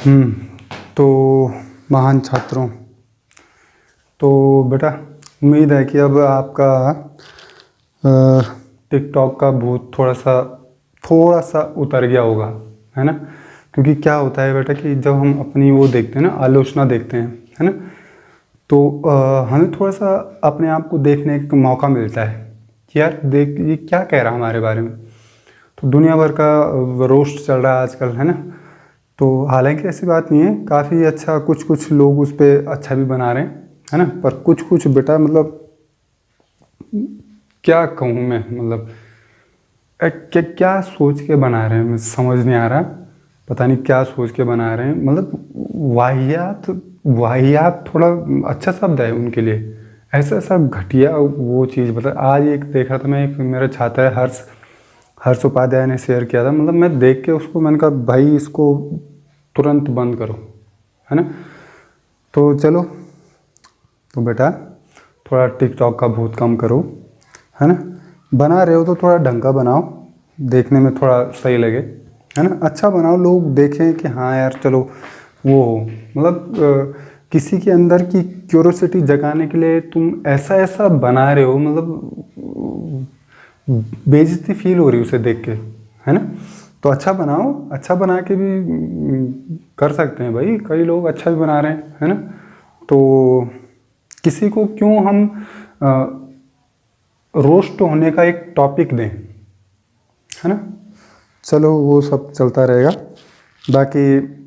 हम्म, तो महान छात्रों, तो बेटा उम्मीद है कि अब आपका टिकटॉक का भूत थोड़ा सा उतर गया होगा, है ना। क्योंकि क्या होता है बेटा कि जब हम अपनी वो देखते हैं ना, आलोचना देखते हैं, है ना, तो हमें थोड़ा सा अपने आप को देखने का मौका मिलता है कि यार देख ये क्या कह रहा है हमारे बारे में। तो दुनिया भर का रोस्ट चल रहा है आजकल, है ना। तो हालांकि ऐसी बात नहीं है, काफ़ी अच्छा कुछ कुछ लोग उस पर अच्छा भी बना रहे हैं, है ना। पर कुछ कुछ बेटा मतलब क्या कहूँ मैं, मतलब क्या क्या सोच के बना रहे हैं, मुझे समझ नहीं आ रहा। पता नहीं क्या सोच के बना रहे हैं, मतलब वाहियात। वाहियात थोड़ा अच्छा शब्द है उनके लिए। ऐसा ऐसा घटिया वो चीज़, मतलब आज एक देखा था मैं, एक मेरा छात्र है हर्ष हर्ष उपाध्याय ने शेयर किया था। मतलब मैं देख के उसको मैंने कहा भाई इसको तुरंत बंद करो, है ना। तो चलो, तो बेटा थोड़ा टिकटॉक का भूत कम करो, है ना। बना रहे हो तो थोड़ा ढंग का बनाओ, देखने में थोड़ा सही लगे, है ना। अच्छा बनाओ, लोग देखें कि हाँ यार चलो वो हो, मतलब किसी के अंदर की क्यूरोसिटी जगाने के लिए तुम ऐसा ऐसा बना रहे हो, मतलब बेइज्जती फील हो रही है उसे देख के, है ना। तो अच्छा बनाओ, अच्छा बना के भी कर सकते हैं भाई, कई लोग अच्छा भी बना रहे हैं, है ना। तो किसी को क्यों हम रोस्ट होने का एक टॉपिक दें, है ना। चलो वो सब चलता रहेगा। बाकी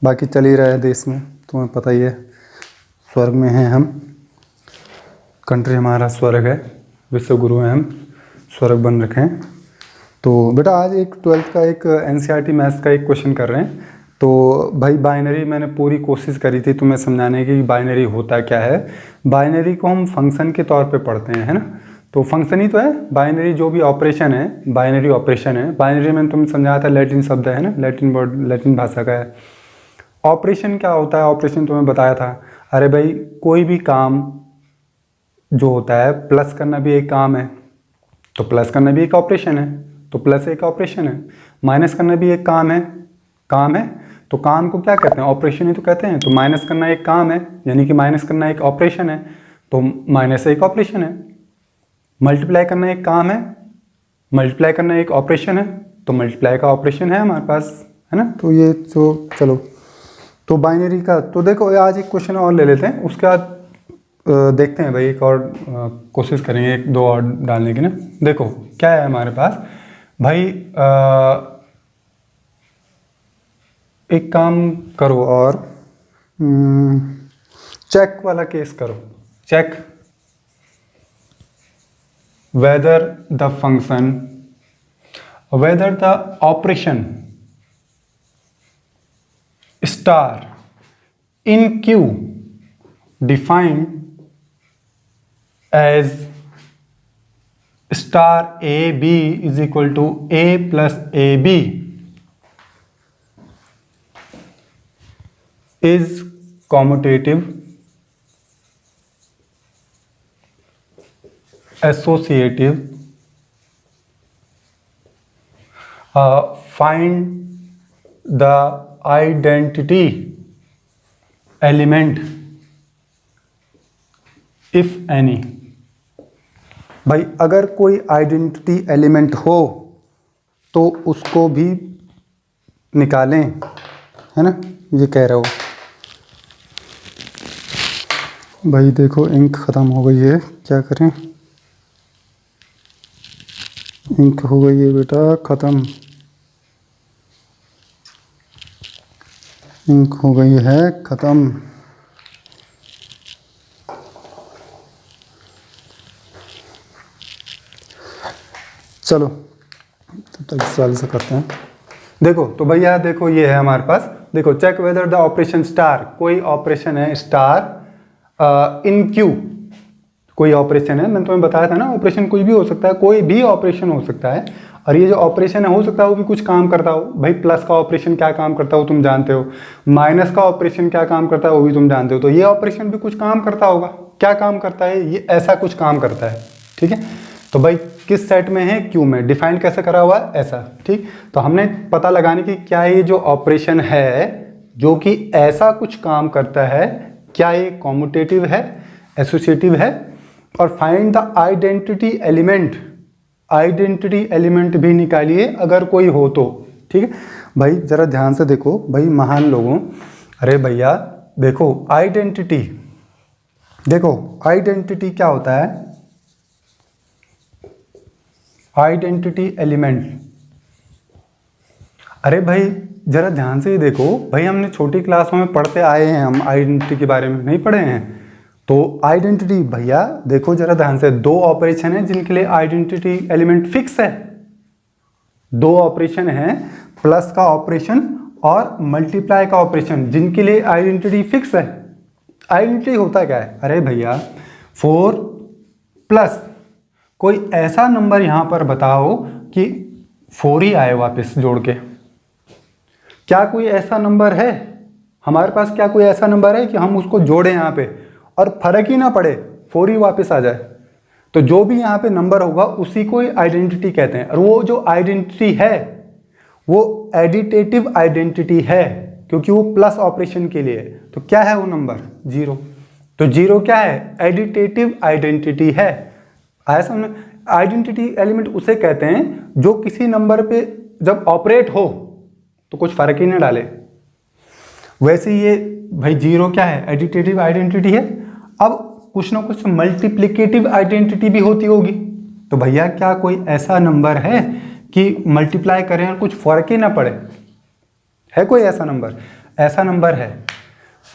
बाकी चल ही रहा है देश में, तुम्हें पता ही है। स्वर्ग में हैं हम, कंट्री हमारा स्वर्ग है, विश्व गुरु हैं हम, स्वर्ग बन रखे हैं। तो बेटा आज एक 12th का एक एनसीईआरटी मैथ्स का एक क्वेश्चन कर रहे हैं। तो भाई बाइनरी मैंने पूरी कोशिश करी थी तुम्हें समझाने की, बाइनरी होता क्या है। बाइनरी को हम फंक्शन के तौर पे पढ़ते हैं, है ना। तो फंक्शन ही तो है बाइनरी, जो भी ऑपरेशन है बाइनरी ऑपरेशन है। बाइनरी मैंने तुम्हें समझाया था, लैटिन शब्द है ना, लैटिन वर्ड, लैटिन भाषा का है। ऑपरेशन क्या होता है, ऑपरेशन तुम्हें बताया था। अरे भाई कोई भी काम जो होता है, प्लस करना भी एक काम है, तो प्लस करना भी एक ऑपरेशन है, तो प्लस एक ऑपरेशन है। माइनस करना भी एक काम है, तो काम को क्या कहते हैं, ऑपरेशन ही तो कहते हैं। तो माइनस करना एक काम है, यानी कि माइनस करना एक ऑपरेशन है, तो माइनस एक ऑपरेशन है। मल्टीप्लाई करना एक काम है, मल्टीप्लाई करना एक ऑपरेशन है, तो मल्टीप्लाई का ऑपरेशन है हमारे पास, है ना। तो ये तो चलो, तो बाइनरी का तो देखो, आज एक क्वेश्चन और ले लेते हैं, उसके बाद देखते हैं भाई, एक और कोशिश करेंगे, एक दो और डालने की ना। देखो क्या है हमारे पास भाई, एक काम करो और चेक वाला केस करो। Check whether the function, whether the operation star in Q defined as star AB is equal to A plus AB is commutative, associative, find the identity element if any। भाई अगर कोई identity element हो तो उसको भी निकालें, है ना, ये कह रहे हो। भाई देखो इंक ख़त्म हो गई है, क्या करें। इंक हो गई है बेटा ख़त्म, इंक हो गई है ख़त्म। चलो तब तक इस वाले से करते हैं। देखो तो भैया देखो ये है हमारे पास, देखो check whether the operation star, कोई ऑपरेशन है स्टार इन क्यू, कोई ऑपरेशन है, मैंने तुम्हें बताया था ना, ऑपरेशन कोई भी हो सकता है, कोई भी ऑपरेशन हो सकता है। और ये जो ऑपरेशन है हो सकता है वो भी कुछ काम करता हो। भाई प्लस का ऑपरेशन क्या काम करता हो तुम जानते हो, माइनस का ऑपरेशन क्या काम करता है वो भी तुम जानते हो। तो ये ऑपरेशन भी कुछ काम करता होगा, क्या काम करता है ये, ऐसा कुछ काम करता है, ठीक है। तो भाई किस सेट में है, क्यू में। डिफाइन कैसे करा हुआ है, ऐसा, ठीक। तो हमने पता लगाने की क्या ये जो ऑपरेशन है जो कि ऐसा कुछ काम करता है, क्या ये कॉम्यूटेटिव है, एसोसिएटिव है। और find the identity element, identity element भी निकालिए अगर कोई हो तो, ठीक है। भाई जरा ध्यान से देखो भाई महान लोगों, अरे भैया देखो आइडेंटिटी, देखो आइडेंटिटी क्या होता है, आइडेंटिटी एलिमेंट। अरे भाई जरा ध्यान से ही देखो भाई, हमने छोटी क्लासों में पढ़ते आए हैं, हम आइडेंटिटी के बारे में नहीं पढ़े हैं। तो आइडेंटिटी भैया देखो जरा ध्यान से, दो ऑपरेशन है जिनके लिए आइडेंटिटी एलिमेंट फिक्स है। दो ऑपरेशन है, प्लस का ऑपरेशन और मल्टीप्लाई का ऑपरेशन, जिनके लिए आइडेंटिटी फिक्स है। आइडेंटिटी होता क्या है, अरे भैया 4 प्लस कोई ऐसा नंबर यहां पर बताओ कि 4 ही आए वापस जोड़ के। क्या कोई ऐसा नंबर है हमारे पास, क्या कोई ऐसा नंबर है कि हम उसको जोड़े यहाँ पे और फर्क ही ना पड़े 4 ही वापस आ जाए। तो जो भी यहाँ पे नंबर होगा उसी को आइडेंटिटी कहते हैं। और वो जो आइडेंटिटी है वो एडिटेटिव आइडेंटिटी है, क्योंकि वो प्लस ऑपरेशन के लिए। तो क्या है वो नंबर, 0। तो 0 क्या है, एडिटेटिव आइडेंटिटी है। आया समझ। आइडेंटिटी एलिमेंट उसे कहते हैं जो किसी नंबर पे जब ऑपरेट हो तो कुछ फर्क ही ना डाले। वैसे ये भाई 0 क्या है, एडिटेटिव आइडेंटिटी है। अब कुछ ना कुछ मल्टीप्लिकेटिव आइडेंटिटी भी होती होगी। तो भैया क्या कोई ऐसा नंबर है कि मल्टीप्लाई करें और कुछ फर्क ही ना पड़े, है कोई ऐसा नंबर? ऐसा नंबर है।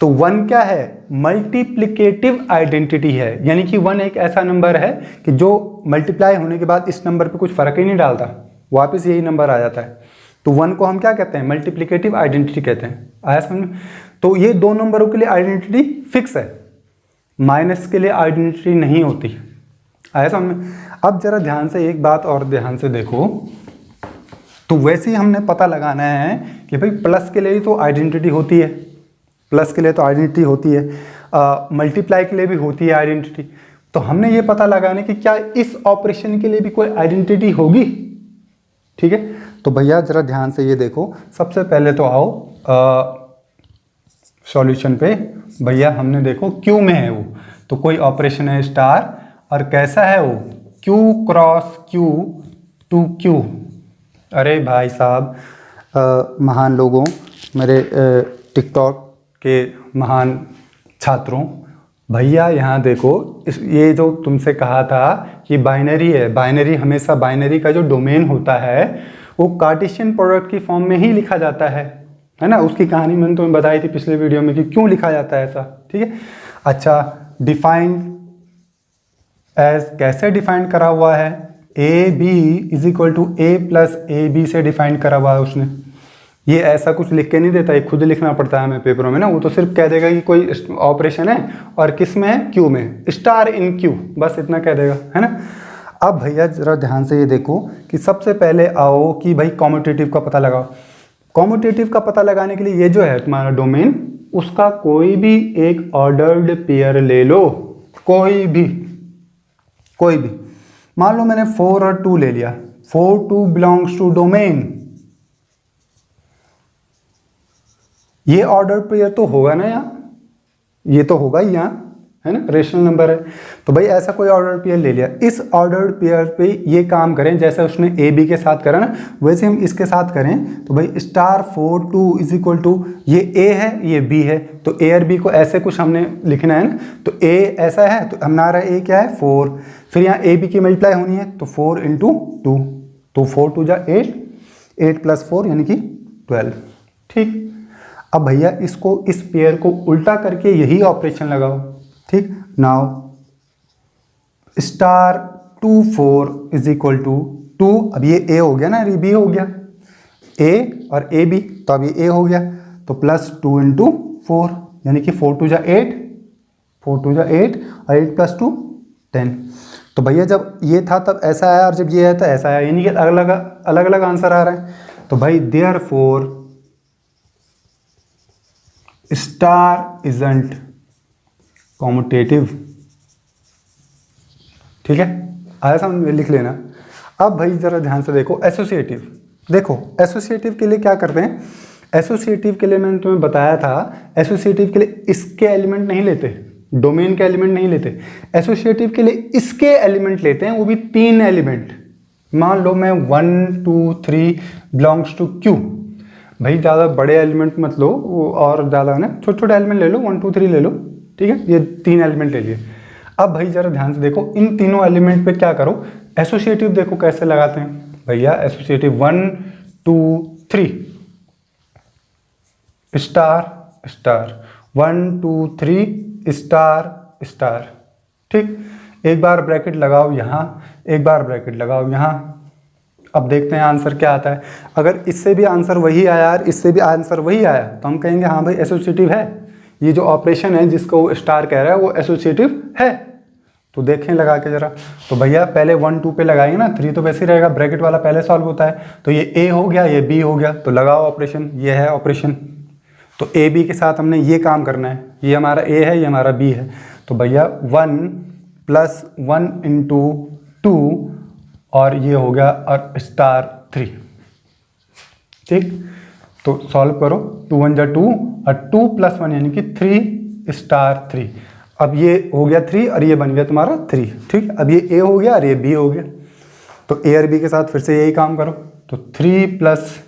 तो 1 क्या है, मल्टीप्लिकेटिव आइडेंटिटी है, यानी कि 1 एक ऐसा नंबर है कि जो मल्टीप्लाई होने के बाद इस नंबर पे कुछ फर्क ही नहीं डालता, वापस यही नंबर आ जाता है। तो 1 को हम क्या कहते हैं, मल्टीप्लिकेटिव आइडेंटिटी कहते हैं। आया समझ में? तो ये दो नंबरों के लिए आइडेंटिटी फिक्स है, माइनस के लिए आइडेंटिटी नहीं होती। आया समझ में? अब जरा ध्यान से एक बात और ध्यान से देखो, तो वैसे ही हमने पता लगाना है कि भाई प्लस के लिए ही तो आइडेंटिटी होती है, प्लस के लिए तो आइडेंटिटी होती है, मल्टीप्लाई के लिए भी होती है आइडेंटिटी। तो हमने ये पता लगाना कि क्या इस ऑपरेशन के लिए भी कोई आइडेंटिटी होगी, ठीक है। तो भैया जरा ध्यान से ये देखो, सबसे पहले तो आओ सॉल्यूशन पे। भैया हमने देखो क्यू में है वो, तो कोई ऑपरेशन है स्टार, और कैसा है वो, Q cross Q to Q. अरे भाई साहब महान लोगों, मेरे टिकटॉक के महान छात्रों, भैया यहाँ देखो ये जो तुमसे कहा था कि बाइनरी है, बाइनरी हमेशा, बाइनरी का जो डोमेन होता है वो कार्टेशियन प्रोडक्ट की फॉर्म में ही लिखा जाता है ना। उसकी कहानी मैंने तुम्हें बताई थी पिछले वीडियो में कि क्यों लिखा जाता है ऐसा, ठीक है। अच्छा, डिफाइंड एज कैसे डिफाइन करा हुआ है, A B is equal to A plus A B से डिफाइन करा हुआ है उसने। ये ऐसा कुछ लिख के नहीं देता, ये खुद लिखना पड़ता है हमें पेपरों में ना। वो तो सिर्फ कह देगा कि कोई ऑपरेशन है और किस में है, क्यू में, स्टार इन क्यू, बस इतना कह देगा, है ना। अब भैया जरा ध्यान से ये देखो कि सबसे पहले आओ कि भाई कॉम्यूटेटिव का पता लगाओ। कॉम्यूटेटिव का पता लगाने के लिए ये जो है तुम्हारा डोमेन, उसका कोई भी एक ऑर्डर्ड पेयर ले लो, कोई भी। मान लो मैंने 4 और 2 ले लिया, 4 2 बिलोंग्स टू डोमेन। ये ऑर्डर पेयर तो होगा ना यहाँ, ये तो होगा ही यहाँ, है ना, रेशनल नंबर है। तो भाई ऐसा कोई ऑर्डर पेयर ले लिया, इस ऑर्डर पेयर पे ये काम करें जैसे उसने ए बी के साथ करा ना, वैसे हम इसके साथ करें। तो भाई स्टार 4 2 इज इक्वल टू, ये ए है ये बी है, तो ए और बी को ऐसे कुछ हमने लिखना है ना। तो ए ऐसा है तो हमारा ए क्या है, 4, फिर यहाँ ए बी की मल्टीप्लाई होनी है, तो 4 इंटू 2, तो 4 2 जा 8, 8 प्लस 4 यानी कि 12, ठीक। अब भैया इसको, इस पेयर को उल्टा करके यही ऑपरेशन लगाओ, ठीक। Now star 2 4 is equal to 2, अब ये ए हो गया ना, ये बी हो गया, ए और ए बी, तो अब ये ए हो गया, तो प्लस 2 इंटू 4 यानी कि 4 2 जा 8, 4 2 जा 8 और 8 प्लस 2 10। तो भैया जब ये था तब ऐसा आया और जब ये आया तो ऐसा आया, यानी कि अलग अलग आंसर आ रहा है। तो भाई देयरफॉर स्टार इजंट कॉम्यूटेटिव, ठीक है। आया समझ में, लिख लेना। अब भाई ज़रा ध्यान से देखो एसोसिएटिव। देखो एसोसिएटिव के लिए क्या करते हैं, एसोसिएटिव के लिए मैंने तुम्हें बताया था, एसोसिएटिव के लिए इसके एलिमेंट नहीं लेते, डोमेन के एलिमेंट नहीं लेते, एसोसिएटिव के लिए इसके एलिमेंट लेते हैं, वो भी 3 एलिमेंट। मान लो मैं 1 2 3 बिलोंग्स टू क्यू, भाई ज़्यादा बड़े एलिमेंट मत लो, वो और ज़्यादा है ना, छोटे छोटे एलिमेंट ले लो, 1 2 3 ले लो, ठीक है, ये 3 एलिमेंट ले लिए। अब भाई ज़रा ध्यान से देखो, इन तीनों एलिमेंट पे क्या करो, एसोसिएटिव देखो कैसे लगाते हैं भैया, associative 1 2 3 star star, 1 2 3 star star, ठीक। एक बार ब्रैकेट लगाओ यहाँ, एक बार ब्रैकेट लगाओ यहाँ। अब देखते हैं आंसर क्या आता है। अगर इससे भी आंसर वही आया यार, इससे भी आंसर वही आया, तो हम कहेंगे हाँ भाई एसोसिएटिव है, ये जो ऑपरेशन है जिसको वो स्टार कह रहा है वो एसोसिएटिव है। तो देखें लगा के जरा, तो भैया पहले 1 2 पे लगाएंगे ना, 3 तो वैसे ही रहेगा, ब्रैकेट वाला पहले सॉल्व होता है, तो ये ए हो गया, ये बी हो गया, तो लगाओ ऑपरेशन, ये है ऑपरेशन। तो ए बी के साथ हमने ये काम करना है, ये हमारा ए है, ये हमारा बी है, तो भैया 1 + 1 × 2 और ये हो गया और स्टार 3, ठीक। तो सॉल्व करो, 2 1 = 2 और 2 + 1 यानी कि 3 स्टार 3। अब ये हो गया 3 और ये बन गया तुम्हारा 3, ठीक। अब ये ए हो गया और ये बी हो गया, तो ए और बी के साथ फिर से यही काम करो, तो 3 +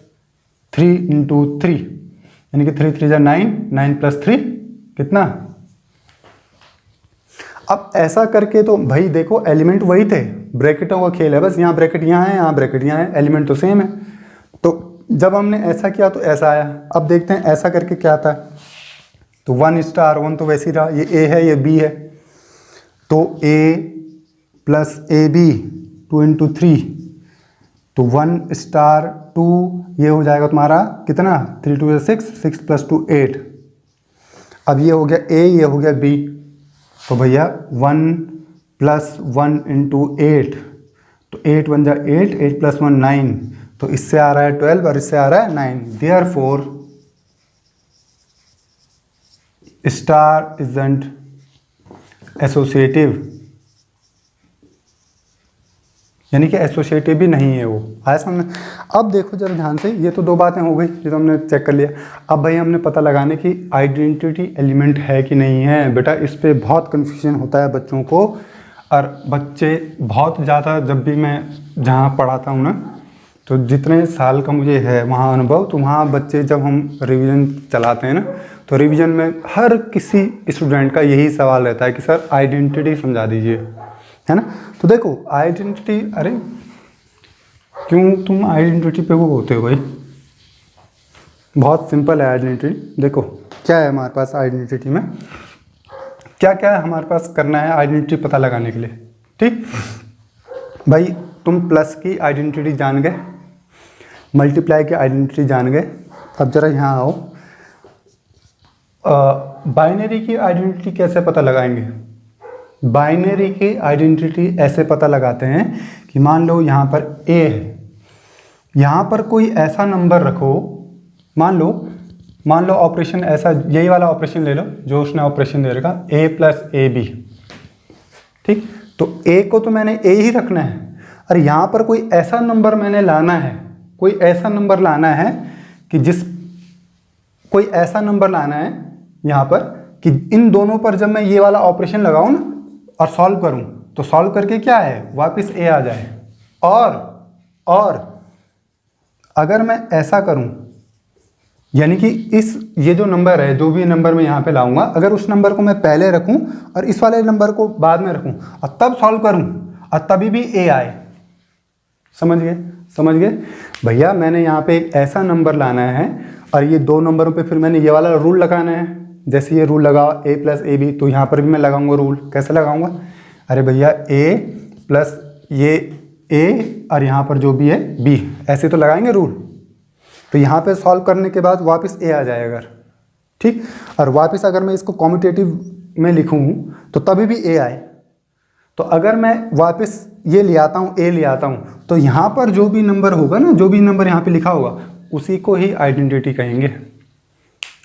3 × 3 यानी कि 3 3 = 9, 9 + 3 कितना। अब ऐसा करके तो भाई देखो एलिमेंट वही थे, ब्रैकेटों का खेल है बस, यहाँ ब्रैकेट यहाँ है, यहाँ ब्रैकेट यहाँ है, एलिमेंट तो सेम है। तो जब हमने ऐसा किया तो ऐसा आया। अब देखते हैं ऐसा करके क्या आता है, तो 1 स्टार 1 तो वैसे ही रहा, ये ए है ये बी है, तो a + ab 2 × 3, तो 1 स्टार 2 ये हो जाएगा तुम्हारा कितना, 3 2 = 6, 6 + 2 8। अब ये हो गया a, ये हो गया b, तो भैया 1 + 1 × 8, तो 8 1 = 8, 8 + 1 9, तो इससे आ रहा है 12 और इससे आ रहा है 9। देयरफॉर स्टार इजंट एसोसिएटिव, यानी कि एसोसिएटिव भी नहीं है वो। आया समझ। अब देखो जरा ध्यान से, ये तो 2 बातें हो गई जो तो हमने चेक कर लिया। अब भाई हमने पता लगाने की आइडेंटिटी एलिमेंट है कि नहीं है। बेटा इस पे बहुत कन्फ्यूजन होता है बच्चों को, और बच्चे बहुत ज़्यादा, जब भी मैं जहाँ पढ़ाता हूँ ना, तो जितने साल का मुझे है वहाँ अनुभव, तो वहाँ बच्चे जब हम रिवीजन चलाते हैं ना, तो रिवीजन में हर किसी स्टूडेंट का यही सवाल रहता है कि सर आइडेंटिटी समझा दीजिए, है ना। तो देखो आइडेंटिटी, अरे क्यों तुम आइडेंटिटी पे वो होते हो भाई, बहुत सिंपल है आइडेंटिटी। देखो क्या है हमारे पास आइडेंटिटी में, क्या क्या है हमारे पास करना है आइडेंटिटी पता लगाने के लिए, ठीक। भाई तुम प्लस की आइडेंटिटी जान गए, मल्टीप्लाई की आइडेंटिटी जान गए। अब जरा यहाँ आओ, बाइनरी की आइडेंटिटी कैसे पता लगाएंगे। बाइनरी की आइडेंटिटी ऐसे पता लगाते हैं कि मान लो यहाँ पर a है, यहाँ पर कोई ऐसा नंबर रखो, मान लो ऑपरेशन ऐसा, यही वाला ऑपरेशन ले लो जो उसने ऑपरेशन दे रखा, a + ab, ठीक। तो a को तो मैंने a ही रखना है, और यहाँ पर कोई ऐसा नंबर मैंने लाना है, कोई ऐसा नंबर लाना है कि कोई ऐसा नंबर लाना है यहाँ पर कि इन दोनों पर जब मैं ये वाला ऑपरेशन लगाऊं ना और सॉल्व करूं, तो सॉल्व करके क्या है वापस a आ जाए। और अगर मैं ऐसा करूं, यानी कि ये जो नंबर है, जो भी नंबर मैं यहाँ पे लाऊंगा, अगर उस नंबर को मैं पहले रखूं और इस वाले नंबर को बाद में रखूं और तब सॉल्व करूं और तभी भी a आए, समझ गए भैया। मैंने यहाँ पे एक ऐसा नंबर लाना है और ये 2 नंबरों पे फिर मैंने ये वाला रूल लगाना है। जैसे ये रूल लगाओ a + ab, तो यहाँ पर भी मैं लगाऊंगा रूल। कैसे लगाऊंगा, अरे भैया a + ये a और यहाँ पर जो भी है b, ऐसे तो लगाएंगे रूल। तो यहाँ पे सॉल्व करने के बाद वापस a आ जाएगा, ठीक। और वापस अगर मैं इसको कॉम्यूटेटिव में लिखूँ तो तभी भी a आए। तो अगर मैं वापस ये ले आता हूँ, a ले आता हूँ, तो यहाँ पर जो भी नंबर होगा ना, जो भी नंबर यहाँ पे लिखा होगा, उसी को ही आइडेंटिटी कहेंगे।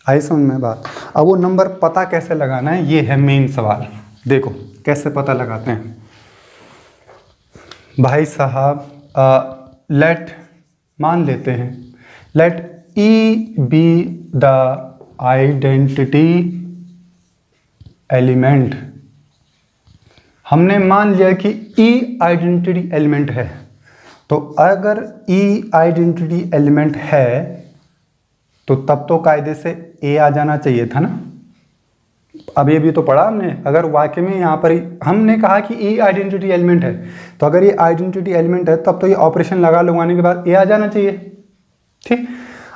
आई समझ में बात। अब वो नंबर पता कैसे लगाना है, ये है मेन सवाल। देखो कैसे पता लगाते हैं। भाई साहब लेट मान लेते हैं, let E be the identity element. हमने मान लिया कि ई आइडेंटिटी एलिमेंट है, तो अगर ई आइडेंटिटी एलिमेंट है तो तब तो कायदे से ए आ जाना चाहिए था ना। अब ये भी तो पढ़ा हमने, अगर वाक्य में यहाँ पर हमने कहा कि ई आइडेंटिटी एलिमेंट है, तो अगर ये आइडेंटिटी एलिमेंट है तब तो ये ऑपरेशन लगाने के बाद ए आ जाना चाहिए। ठीक,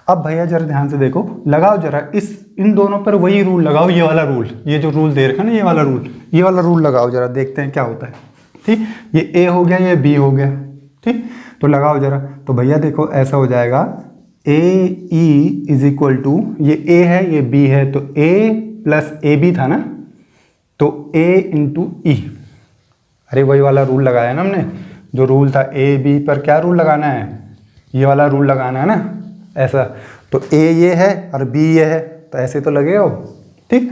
अब भैया जरा ध्यान से देखो, लगाओ जरा इन दोनों पर वही रूल लगाओ, ये वाला रूल, ये जो रूल दे रखा है ना, ये वाला रूल लगाओ जरा, देखते हैं क्या होता है। ठीक, ये ए हो गया, ये बी हो गया। ठीक, तो लगाओ जरा, तो भैया देखो ऐसा हो जाएगा ए ई इज इक्वल टू, ये ए है ये बी है, तो ए प्लस ए बी था ना, तो ए इंटू ई। अरे वही वाला रूल लगाया ना हमने, जो रूल था ए बी पर क्या रूल लगाना है, ये वाला रूल लगाना है ना, ऐसा। तो ए ये है और बी ये है, तो ऐसे तो लगेगा वो। ठीक,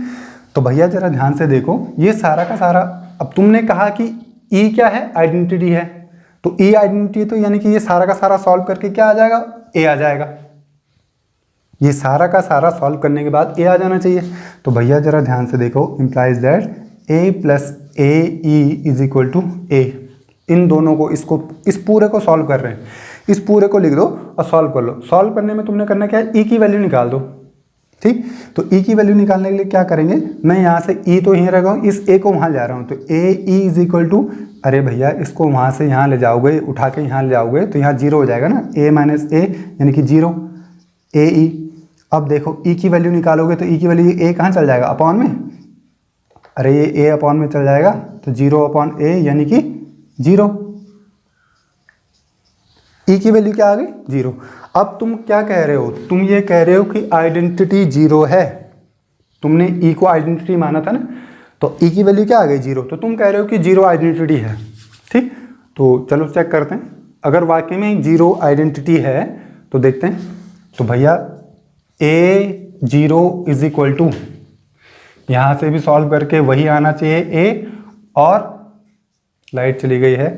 तो भैया जरा ध्यान से देखो, ये सारा का सारा, अब तुमने कहा कि ई क्या है, आइडेंटिटी है, तो ई आइडेंटिटी, तो यानी कि ये सारा का सारा सॉल्व करके क्या आ जाएगा, ए आ जाएगा। ये सारा का सारा सॉल्व करने के बाद ए आ जाना चाहिए। तो भैया जरा ध्यान से देखो, implies that A plus A E is equal to A. इन दोनों को, इस पूरे को सॉल्व कर रहे हैं, इस पूरे को लिख दो और सॉल्व कर लो। सॉल्व करने में तुमने करना क्या है, ई की वैल्यू निकाल दो। ठीक, तो ई की वैल्यू निकालने के लिए क्या करेंगे, मैं यहाँ से ई तो यहीं रखा हूँ, इस ए को वहाँ ले रहा हूँ, तो ए ई इज इक्वल टू, अरे भैया इसको वहाँ से यहाँ ले जाओगे, उठा के यहाँ ले जाओगे तो यहाँ जीरो हो जाएगा ना, ए माइनस ए यानी कि जीरो, ए ई। अब देखो ई की वैल्यू निकालोगे तो ई की वैल्यू ए कहाँ चल जाएगा, अपॉन में, अरे ये ए अपॉन में चल जाएगा, तो जीरो अपॉन ए यानी कि जीरो। ई की वैल्यू क्या आ गई, जीरो। अब तुम क्या कह रहे हो, तुम ये कह रहे हो कि आइडेंटिटी जीरो है, तुमने ई को आइडेंटिटी माना था ना, तो ई की वैल्यू क्या आ गई, जीरो, तो तुम कह रहे हो कि जीरो आइडेंटिटी है। ठीक, तो चलो चेक करते हैं, अगर वाकई में जीरो आइडेंटिटी है तो देखते हैं। तो भैया ए जीरो इज इक्वल टू, यहाँ से भी सॉल्व करके वही आना चाहिए ए, और लाइट चली गई है,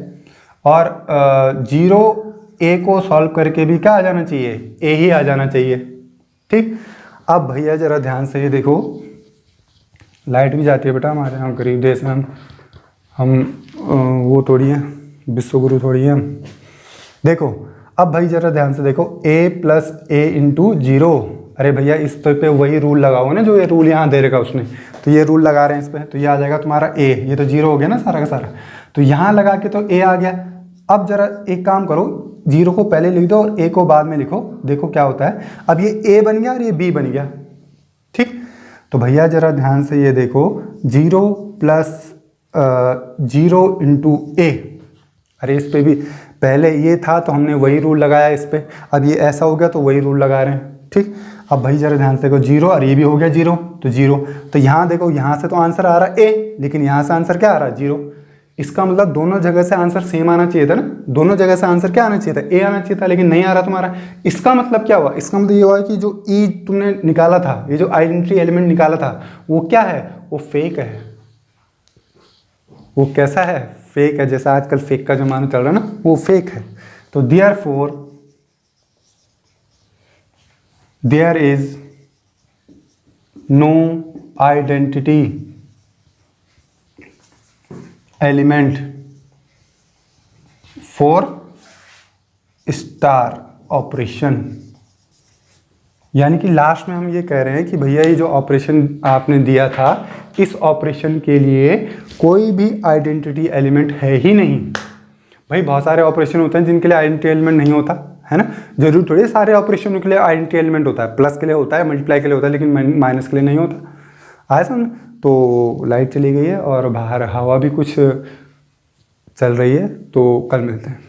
और जीरो ए को सॉल्व करके भी क्या आ जाना चाहिए, ए ही आ जाना चाहिए। ठीक, अब भैया जरा ध्यान से ये देखो, लाइट भी जाती है बेटा हमारे यहाँ गरीब देश में, हम वो थोड़ी हैं, विश्वगुरु थोड़ी हैं हम। देखो अब भाई जरा ध्यान से देखो, ए प्लस ए इंटू जीरो, अरे भैया इस पे वही रूल लगाओ ना, जो ये रूल यहाँ दे रखा उसने, तो ये रूल लगा रहे हैं इस पे, तो ये आ जाएगा तुम्हारा ए, ये तो जीरो हो गया ना सारा का सारा, तो यहाँ लगा के तो ए आ गया। अब जरा एक काम करो, जीरो को पहले लिख दो और ए को बाद में लिखो, देखो क्या होता है। अब ये ए बन गया और ये बी बन गया। ठीक, तो भैया जरा ध्यान से ये देखो, जीरो प्लस जीरो इंटू ए, अरे इस पे भी पहले ये था तो हमने वही रूल लगाया इस पे, अब ये ऐसा हो गया तो वही रूल लगा रहे हैं। ठीक, अब भाई जरा ध्यान से देखो, जीरो और ये भी हो गया जीरो, तो जीरो, तो यहाँ देखो यहाँ से तो आंसर आ रहा है ए, लेकिन यहाँ से आंसर क्या आ रहा है, जीरो। इसका मतलब दोनों जगह से आंसर सेम आना चाहिए था ना, दोनों जगह से आंसर क्या आना चाहिए था, ए आना चाहिए था, लेकिन नहीं आ रहा तुम्हारा। इसका मतलब क्या हुआ, इसका मतलब ये हुआ कि जो ई तुमने निकाला था, ये जो आइडेंटिटी एलिमेंट निकाला था, वो क्या है, वो फेक है। वो कैसा है, फेक है, जैसा आजकल फेक का जमाना चल रहा है ना, वो फेक है। तो therefore there is no identity element for star operation. यानी कि लास्ट में हम ये कह रहे हैं कि भैया ये जो ऑपरेशन आपने दिया था, इस ऑपरेशन के लिए कोई भी आइडेंटिटी एलिमेंट है ही नहीं। भाई बहुत सारे ऑपरेशन होते हैं जिनके लिए आइडेंटिटी एलिमेंट नहीं होता है ना, जरूर थोड़े सारे ऑपरेशन के लिए आइडेंटिटी एलिमेंट होता है, प्लस के लिए होता है, मल्टीप्लाई के लिए होता है, लेकिन माइनस के लिए नहीं होता। आया समझ। तो लाइट चली गई है और बाहर हवा भी कुछ चल रही है, तो कल मिलते हैं।